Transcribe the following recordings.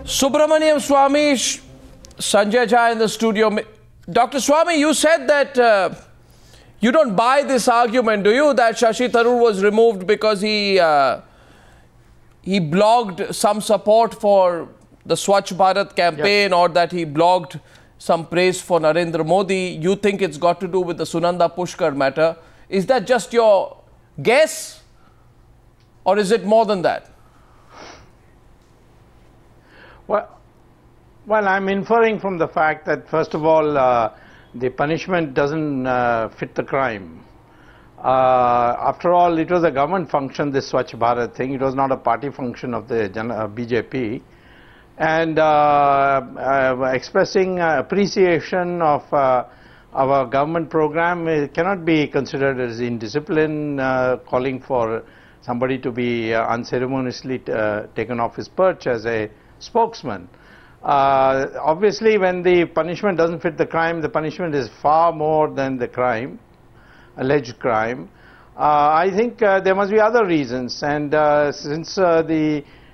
Subramanian Swamy, Sanjay Jha in the studio. Dr. Swamy, you said that you don't buy this argument, do you? That Shashi Tharoor was removed because he blogged some support for the Swachh Bharat campaign, or that he blogged some praise for Narendra Modi. You think it's got to do with the Sunanda Pushkar matter. Is that just your guess, or is it more than that? Well, I'm inferring from the fact that, first of all, the punishment doesn't fit the crime. After all, it was a government function, this Swachh Bharat thing. It was not a party function of the BJP. And expressing appreciation of our government program cannot be considered as indiscipline, calling for somebody to be unceremoniously taken off his perch as a spokesman. Obviously, when the punishment doesn't fit the crime, the punishment is far more than the crime, alleged crime. I think there must be other reasons, and since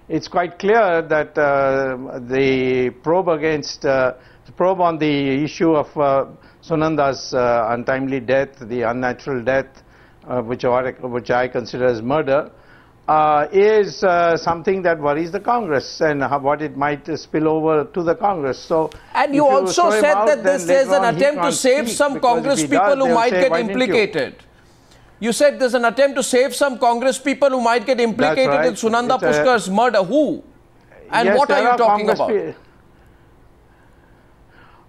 it's quite clear that the probe on the issue of Sunanda's untimely death, the unnatural death, which I consider as murder, is something that worries the Congress and what it might spill over to the Congress. So, and you also said that this is an attempt to save some Congress people who might get implicated. You said there's an attempt to save some Congress people who might get implicated in Sunanda Pushkar's murder. Who? And yes, what are you talking about?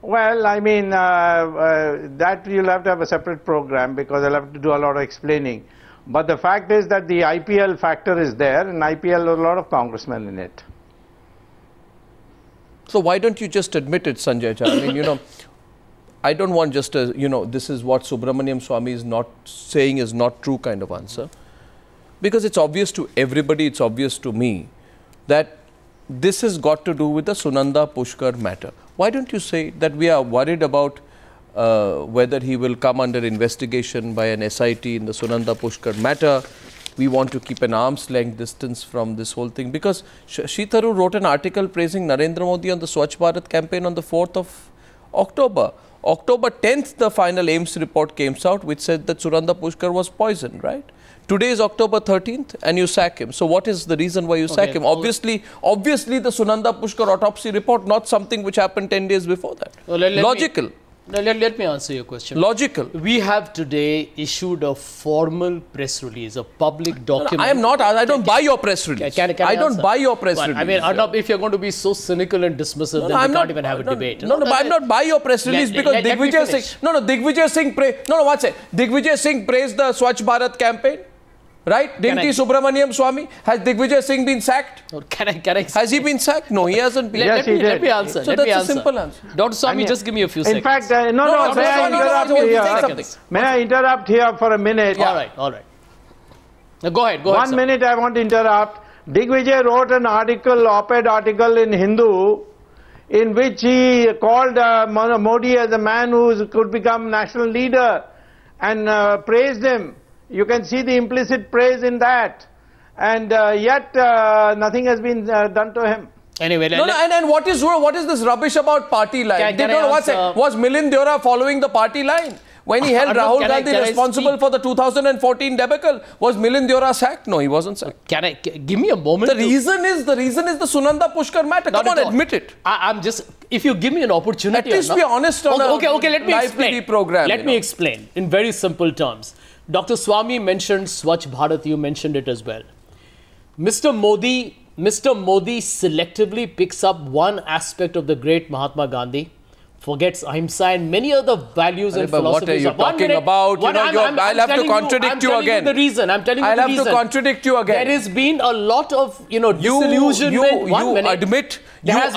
Well, I mean, that you'll have to have a separate program, because I'll have to do a lot of explaining. But the fact is that the IPL factor is there, and IPL has a lot of congressmen in it. So why don't you just admit it, Sanjay Jha? I mean, you know, I don't want just a, you know, this is what Subramanian Swamy is not saying is not true kind of answer. Because it's obvious to everybody, it's obvious to me, that this has got to do with the Sunanda Pushkar matter. Why don't you say that we are worried about whether he will come under investigation by an SIT in the Sunanda Pushkar matter? We want to keep an arm's length distance from this whole thing. Because Shashi Tharoor wrote an article praising Narendra Modi on the Swachh Bharat campaign on the 4th of October. October 10th, the final AIMS report came out, which said that Sunanda Pushkar was poisoned, right? Today is October 13th, and you sack him. So what is the reason why you sack him? Obviously, the Sunanda Pushkar autopsy report, not something which happened 10 days before that. Well, logical. Let me answer your question. Logical. We have today issued a formal press release, a public document. No, I am not. I don't buy your press release. I don't buy your press release. I mean, Arnab, if you're going to be so cynical and dismissive, then we can't even have a debate. No, I'm not buy your press release because Digvijay Singh. Digvijay Singh praised. Digvijay Singh praised the Swachh Bharat campaign. Right? Didn't Subramanian Swamy? Has Digvijay Singh been sacked? Has he been sacked? No, he hasn't been. Yes, he did. Let me answer. So that's a simple answer. Dr. Swamy, just give me a few seconds. In fact, may I interrupt here for a minute? All right. Now, go ahead. 1 minute, I want to interrupt. Digvijay wrote an article, op-ed article in Hindu, in which he called Modi as a man who could become national leader, and praised him. You can see the implicit praise in that, and yet nothing has been done to him. Anyway, and what is this rubbish about party line? Was Milind Deora following the party line when he held Rahul Gandhi responsible for the 2014 debacle? Was Milind Deora sacked? No, he wasn't sacked. Give me a moment? The reason is the Sunanda Pushkar matter. Come on, admit it. I'm just, if you give me an opportunity. At least be honest on okay, let me explain. TV program. Let me explain in very simple terms. Dr. Swamy mentioned Swachh Bharat, you mentioned it as well. Mr. Modi selectively picks up one aspect of the great Mahatma Gandhi, forgets ahimsa and many other values and philosophies. What are you talking about? I'll have to contradict you again. I'm telling you the reason. I'll have to contradict you again. There has been a lot of, disillusionment. You admit that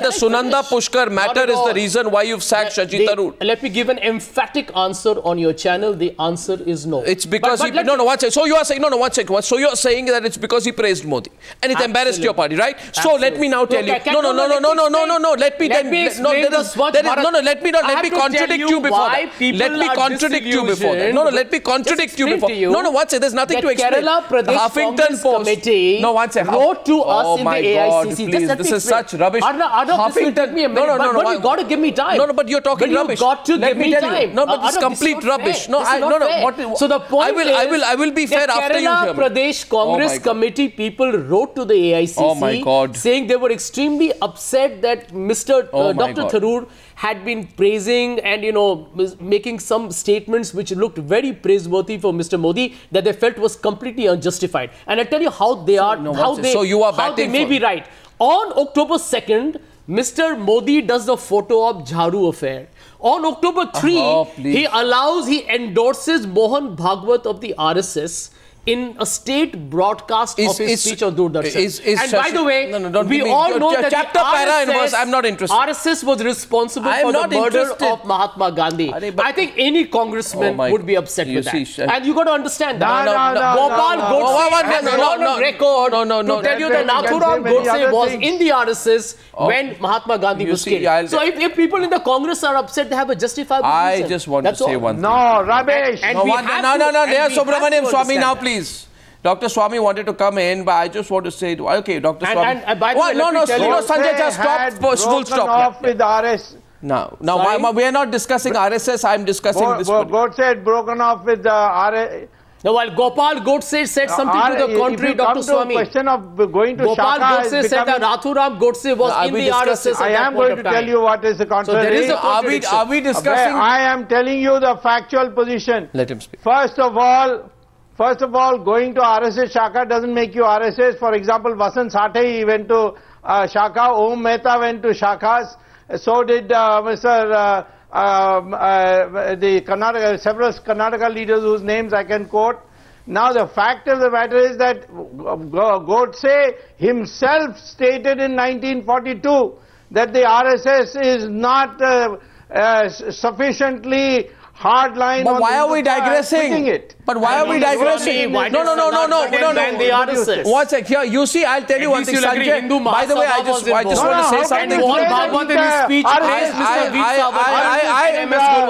the Sunanda Pushkar matter is the reason why you've sacked Shashi Tharoor. Let me give an emphatic answer on your channel. The answer is no. It's because So you are saying So you are saying that it's because he praised Modi and it embarrassed your party, right? So let me now tell you. No. Let me explain the Swachh Bharat. Let me contradict you before that. Let me contradict you before that. Let me contradict you before. One second, there's nothing to explain. Kerala Pradesh Congress Committee wrote to us in the AICC. Please, this is such rubbish. Arnab, this will take me a minute, but you got to give me time. But you're talking rubbish. You got to give me time. No, but this is complete rubbish. So the point I will be fair after you hear me. Kerala Pradesh Congress Committee people wrote to the AICC saying they were extremely upset that Mr. Dr. Tharoor had been praising and, making some statements which looked very praiseworthy for Mr. Modi that they felt was completely unjustified. And I'll tell you how they are, how they may be right. On October 2nd, Mr. Modi does the photo op Jharu affair. On October 3, he endorses Mohan Bhagwat of the RSS in a state broadcast of his speech on Doordarshan. And by the way, we all know that chapter, para and verse, I'm not interested. RSS was responsible for the murder of Mahatma Gandhi. I think any congressman would be upset with that. And you got to understand that. Gopal Godse has gone on record to tell you that Nathuram Godse was in the RSS when Mahatma Gandhi was killed. So if people in the Congress are upset, they have a justifiable reason. I just want to say one thing. No, rubbish. There's Subramanian Swamy now, please. Dr. Swamy wanted to come in, but I just want to say, okay, Dr. Swamy. And by the way, Sanjay Jha, stop, full stop. Off with RS. Now we are not discussing RSS, I'm discussing this. Godse had broken off with the RS. Now, while Gopal Godse said something to the contrary, Dr. Swamy. Question of going to Gopal Godse said that Nathuram Godse was in the RSS. I am going to tell you what is the contrary. So there is a contradiction. Are we discussing? I am telling you the factual position. Let him speak. First of all, going to RSS Shaka doesn't make you RSS. For example, Vasant Sathe, he went to Shaka. Om Mehta went to Shakas. So did Mr. The Karnataka, several Karnataka leaders whose names I can quote. Now the fact of the matter is that Godse himself stated in 1942 that the RSS is not sufficiently hard line. But why are we digressing? But why are we digressing? No. The RSS. One sec. Here, you see, I'll tell you one thing, Sanjay. By the way, I just want to say something.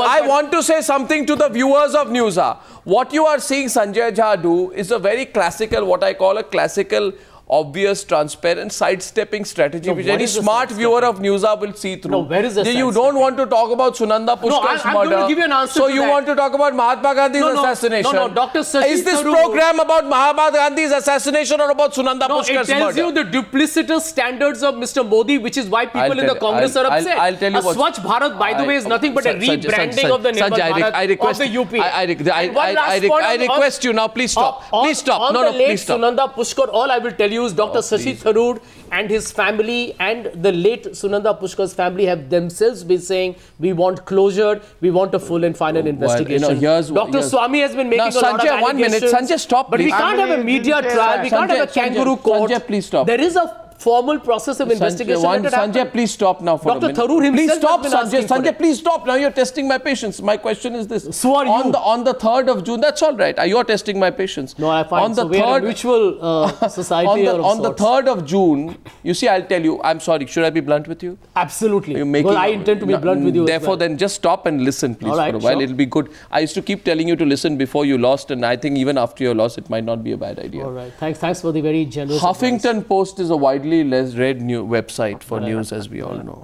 I want to say something to the viewers of Newshour. What you are seeing Sanjay Jha do is a very classical, what I call a classical, obvious, transparent, sidestepping strategy, which any smart viewer of Newshour will see through. No, where is the You don't want to talk about Sunanda Pushkar's murder. I'm going to give you an answer so you want to talk about Mahatma Gandhi's assassination. No, Dr. Shashi Is this Tharoor program about Mahatma Gandhi's assassination or about Sunanda Pushkar's murder? It tells you the duplicitous standards of Mr. Modi, which is why people in the Congress are upset. I'll tell you what. Swachh Bharat, by the way, is nothing but a rebranding of the Nirmal Bharat of the UP. I request you now, please stop. Please stop. No, please stop. Sunanda Pushkar, all I will tell you is Dr. Shashi Tharoor and his family and the late Sunanda Pushkar's family have themselves been saying, we want closure, we want a full and final investigation. Dr. Swamy has been making a lot of allegations. 1 minute. Sanjay, stop. But we can't have a media trial, we can't have a kangaroo court. Sanjay, please stop. There is a formal process of investigation. Sanjay, please stop now for a minute. Dr. Tharoor himself please stop, Sanjay, please stop. Now you're testing my patience. My question is this. So are you. On the 3rd of June, that's all right. You're testing my patience. No, I find so we're a mutual society on the 3rd of June, you see, I'll tell you, I'm sorry, should I be blunt with you? Absolutely. Well, I intend to be blunt with you. Therefore, then just stop and listen, please, for a while. It'll be good. I used to keep telling you to listen before you lost, and I think even after your loss, it might not be a bad idea. All right. Thanks for the very generous Huffington advice. Post is a widely read website for news, as we all know.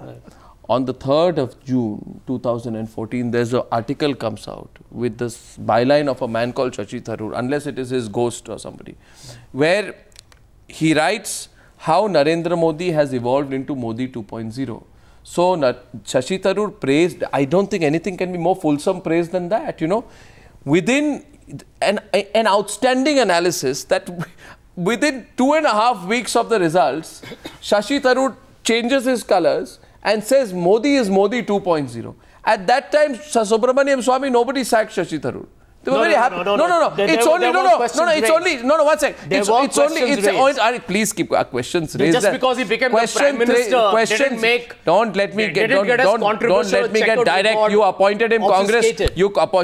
On the 3rd of June 2014, there's an article comes out with this byline of a man called Shashi Tharoor, unless it is his ghost or somebody, where he writes how Narendra Modi has evolved into Modi 2.0. So Shashi Tharoor praised, I don't think anything can be more fulsome praise than that, within an outstanding analysis that within 2.5 weeks of the results, Shashi Tharoor changes his colors and says Modi is Modi 2.0. At that time, Subramanian Swamy, nobody sacked Shashi Tharoor. They were very happy. No. It's only one second. Please keep questions raised. Just because he became the Prime Minister, didn't make. Don't let me get direct. You appointed him Congress.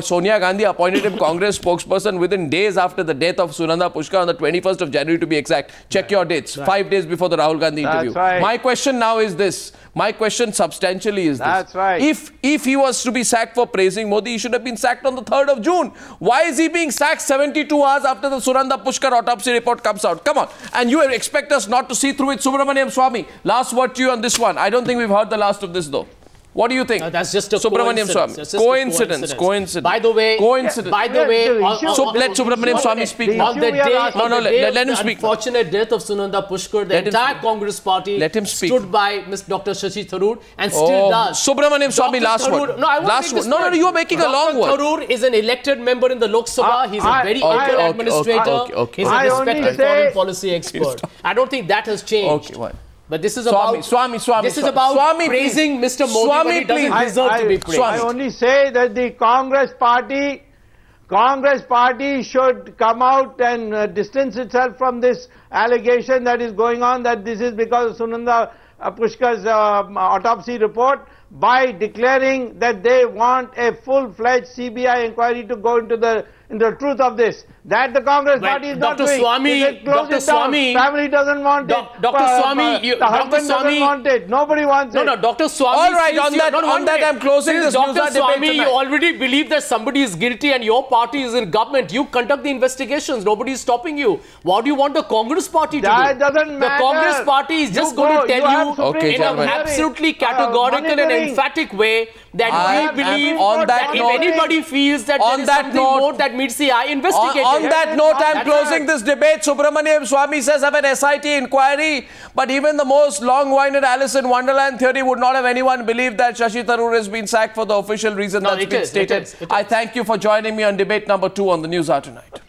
Sonia Gandhi appointed him Congress spokesperson within days after the death of Sunanda Pushkar on the 21st of January to be exact. Check your dates. 5 days before the Rahul Gandhi interview. Right. My question now is this. My question substantially is this. That's right. If he was to be sacked for praising Modi, he should have been sacked on the 3rd of June. Why is he being sacked 72 hours after the Sunanda Pushkar autopsy report comes out? Come on. And you expect us not to see through it. Subramanian Swamy, last word to you on this one. I don't think we've heard the last of this though. What do you think? That's just a Subramanian coincidence. Coincidence. By the way, so let Subramanian Swamy speak. On the day, let him speak. Unfortunate death of Sunanda Pushkar, the entire Congress party stood by Dr. Shashi Tharoor and still does. Subramanian Swamy, last word. No, you are making a long word. Dr. Tharoor is an elected member in the Lok Sabha. He's a very able administrator. He's a respected foreign policy expert. I don't think that has changed. Okay, what? But this is about praising Mr. Modi, but he doesn't deserve to be praised. I only say that the Congress party should come out and distance itself from this allegation that is going on, that this is because of Sunanda Pushkar's autopsy report, by declaring that they want a full-fledged CBI inquiry to go into the truth of this. That the Congress party is not doing. Dr. Swamy, family doesn't want it. Dr. Swamy, the husband doesn't want it. Nobody wants it. No, Dr. Swamy. All right, on that, I'm closing this Dr. Newshour debate Swamy, you already believe that somebody is guilty and your party is in government. You conduct the investigations. Nobody is stopping you. What do you want the Congress party to do? That doesn't matter. The Congress party is just going to tell you in an absolutely categorical and emphatic way that we believe that if anybody feels that there is something more that meets the eye, investigate it. On that note, I'm closing this debate. Subramanian Swamy says have an SIT inquiry, but even the most long-winded Alice in Wonderland theory would not have anyone believe that Shashi Tharoor has been sacked for the official reason that's been stated. I thank you for joining me on debate number 2 on the Newshour tonight.